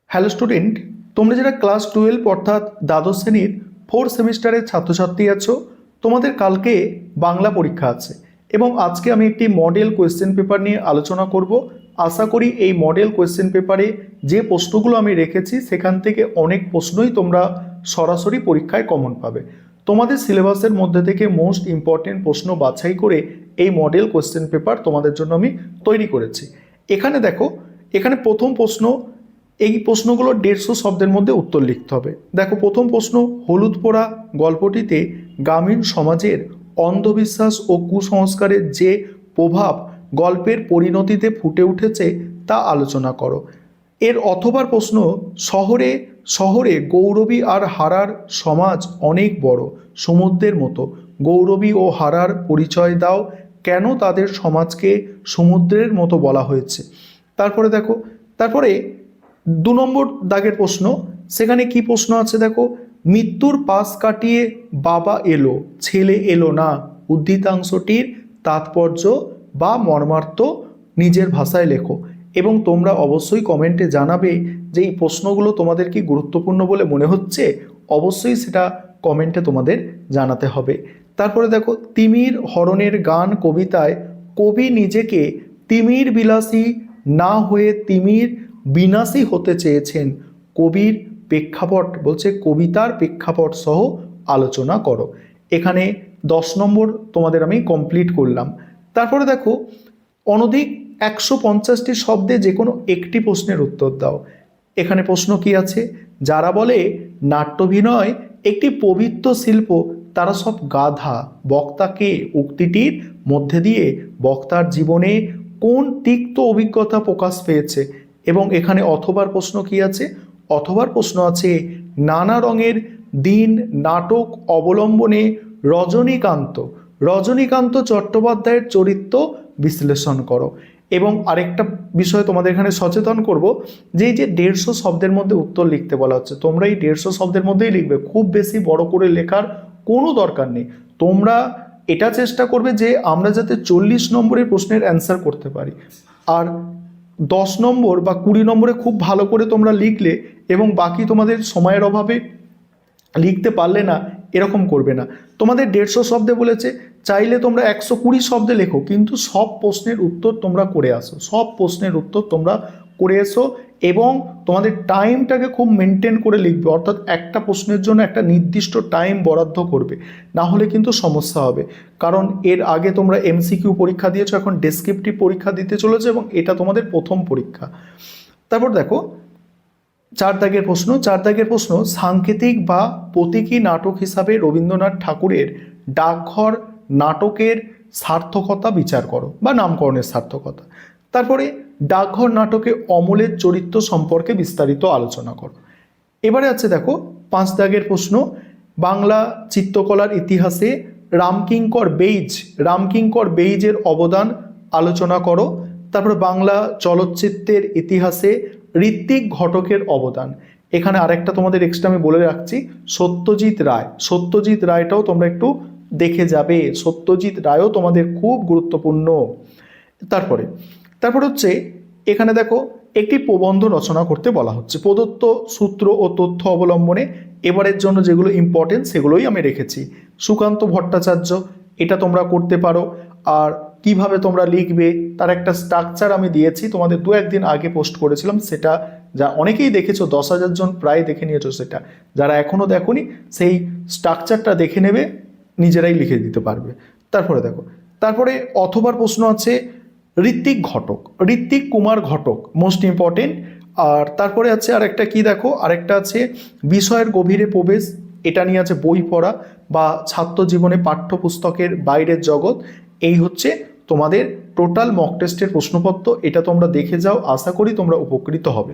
Hello student, তোমরা যারা class 12 অর্থাৎ দ্বাদশ শ্রেণীর 4th সেমিস্টারের ছাত্রছাত্রী আছো, তোমাদের কালকে বাংলা পরীক্ষা আছে এবং আজকে আমি একটি মডেল কোয়েশ্চেন পেপার নিয়ে আলোচনা করব। আশা করি এই মডেল কোয়েশ্চেন পেপারে যে প্রশ্নগুলো আমি রেখেছি সেখান থেকে অনেক প্রশ্নই তোমরা সরাসরি পরীক্ষায় কমন পাবে। তোমাদের সিলেবাসের মধ্যে থেকে মোস্ট ইম্পর্টেন্ট প্রশ্ন বাছাই করে এই মডেল কোয়েশ্চেন পেপার তোমাদের জন্য আমি তৈরি করেছি। এখানে দেখো, এখানে প্রথম প্রশ্ন, এই প্রশ্নগুলো 150 শব্দের মধ্যে উত্তর লিখতে হবে। দেখো, প্রথম প্রশ্ন, হলুদ পোড়া গল্পটিতে গ্রামীণ সমাজের অন্ধবিশ্বাস ও কুসংস্কারের যে প্রভাব গল্পের পরিণতিতে ফুটে উঠেছে তা আলোচনা করো। এর অথবার প্রশ্ন, শহরে শহরে গৌরবী আর হারার সমাজ অনেক বড়, সমুদ্রের মতো। গৌরবী ও হারার পরিচয় দাও, কেন তাদের সমাজকে সমুদ্রের মতো বলা হয়েছে। তারপরে দেখো, তারপরে 2 নম্বর দাগের প্রশ্ন, সেখানে কি প্রশ্ন আছে দেখো, মৃত্যুর পাশ কাটিয়ে বাবা এলো, ছেলে এলো না, উদ্ধৃতাংশটির তাৎপর্য বা মর্মার্থ নিজের ভাষায় লেখো। এবং তোমরা অবশ্যই কমেন্টে জানাবে যে এই প্রশ্নগুলো তোমাদের কি গুরুত্বপূর্ণ বলে মনে হচ্ছে। অবশ্যই সেটা কমেন্টে তোমাদের জানাতে হবে। তারপরে দেখো, তিমির হরণের গান কবিতায় কবি নিজেকে তিমির বিলাসী না হয়ে তিমির বিনাশী হতে চেয়েছেন। কবির প্রেক্ষাপট বলছে, কবিতার প্রেক্ষাপট সহ আলোচনা করো। এখানে 10 নম্বর তোমাদের আমি কমপ্লিট করলাম। তারপরে দেখো, অনধিক 150টি শব্দে যে কোনো একটি প্রশ্নের উত্তর দাও। এখানে প্রশ্ন কি আছে, যারা বলে নাট্যাভিনয় একটি পবিত্র শিল্প তারা সব গাধা। বক্তাকে উক্তিটির মধ্যে দিয়ে বক্তার জীবনে কোন তিক্ত অভিজ্ঞতা প্রকাশ পেয়েছে। এবং এখানে অথবার প্রশ্ন কি আছে, অথবার প্রশ্ন আছে, নানা রঙের দিন নাটক অবলম্বনে রজনীকান্ত চট্টোপাধ্যায়ের চরিত্র বিশ্লেষণ করো। এবং আরেকটা বিষয় তোমাদের এখানে সচেতন করব, যে এই যে 150 শব্দের মধ্যে উত্তর লিখতে বলা হচ্ছে, তোমরা এই 150 শব্দের মধ্যেই লিখবে, খুব বেশি বড় করে লেখার কোনো দরকার নেই। তোমরা এটা চেষ্টা করবে যে আমরা যাতে 40 নম্বরের প্রশ্নের অ্যান্সার করতে পারি। আর 10 নম্বর বা 20 নম্বরে খুব ভালো করে তোমরা লিখলে এবং বাকি তোমাদের সময়ের অভাবে লিখতে পারলে না, এরকম করবে না। তোমাদের 150 শব্দে বলেছে, চাইলে তোমরা 120 শব্দে লেখো, কিন্তু সব প্রশ্নের উত্তর তোমরা করে আসো, সব প্রশ্নের উত্তর তোমরা করে এসো। এবং তোমাদের টাইমটাকে খুব মেনটেন করে লিখবে, অর্থাৎ একটা প্রশ্নের জন্য একটা নির্দিষ্ট টাইম বরাদ্দ করবে, না হলে কিন্তু সমস্যা হবে। কারণ এর আগে তোমরা এমসিকিউ পরীক্ষা দিয়েছো, এখন ডেসক্রিপটিভ পরীক্ষা দিতে চলেছে এবং এটা তোমাদের প্রথম পরীক্ষা। তারপর দেখো, 4 দাগের প্রশ্ন, সাংকেতিক বা প্রতীকী নাটক হিসাবে রবীন্দ্রনাথ ঠাকুরের ডাকঘর নাটকের সার্থকতা বিচার করো বা নামকরণের সার্থকতা। তারপরে ডাকঘর নাটকে অমলের চরিত্র সম্পর্কে বিস্তারিত আলোচনা করো। এবারে আছে দেখো 5 দাগের প্রশ্ন, বাংলা চিত্রকলার ইতিহাসে রামকিঙ্কর বেইজের অবদান আলোচনা করো। তারপরে বাংলা চলচ্চিত্রের ইতিহাসে ঋত্বিক ঘটকের অবদান। এখানে আরেকটা তোমাদের এক্সট্রা আমি বলে রাখছি, সত্যজিৎ রায়টাও তোমরা একটু দেখে যাবে। সত্যজিৎ রায়ও তোমাদের খুব গুরুত্বপূর্ণ। তারপরে হচ্ছে, এখানে দেখো একটি প্রবন্ধ রচনা করতে বলা হচ্ছে প্রদত্ত সূত্র ও তথ্য অবলম্বনে। এবারের জন্য যেগুলো ইম্পর্টেন্ট সেগুলোই আমি রেখেছি। সুকান্ত ভট্টাচার্য, এটা তোমরা করতে পারো। আর কিভাবে তোমরা লিখবে তার একটা স্ট্রাকচার আমি দিয়েছি, তোমাদের 2-1 দিন আগে পোস্ট করেছিলাম, সেটা যা অনেকেই দেখেছো, 10,000 জন প্রায় দেখে নিয়েছো। সেটা যারা এখনও দেখোনি সেই স্ট্রাকচারটা দেখে নেবে, নিজেরাই লিখে দিতে পারবে। তারপরে দেখো, তারপরে অথবার প্রশ্ন আছে ঋত্বিক কুমার ঘটক, মোস্ট ইম্পর্টেন্ট। আর তারপরে আছে আরেকটা কি দেখো, আরেকটা আছে বিষয়ের গভীরে প্রবেশ, এটা নিয়ে আছে বই পড়া বা ছাত্র জীবনে পাঠ্যপুস্তকের বাইরের জগৎ। এই হচ্ছে তোমাদের টোটাল মক টেস্টের প্রশ্নপত্র। এটা তোমরা দেখে যাও, আশা করি তোমরা উপকৃত হবে।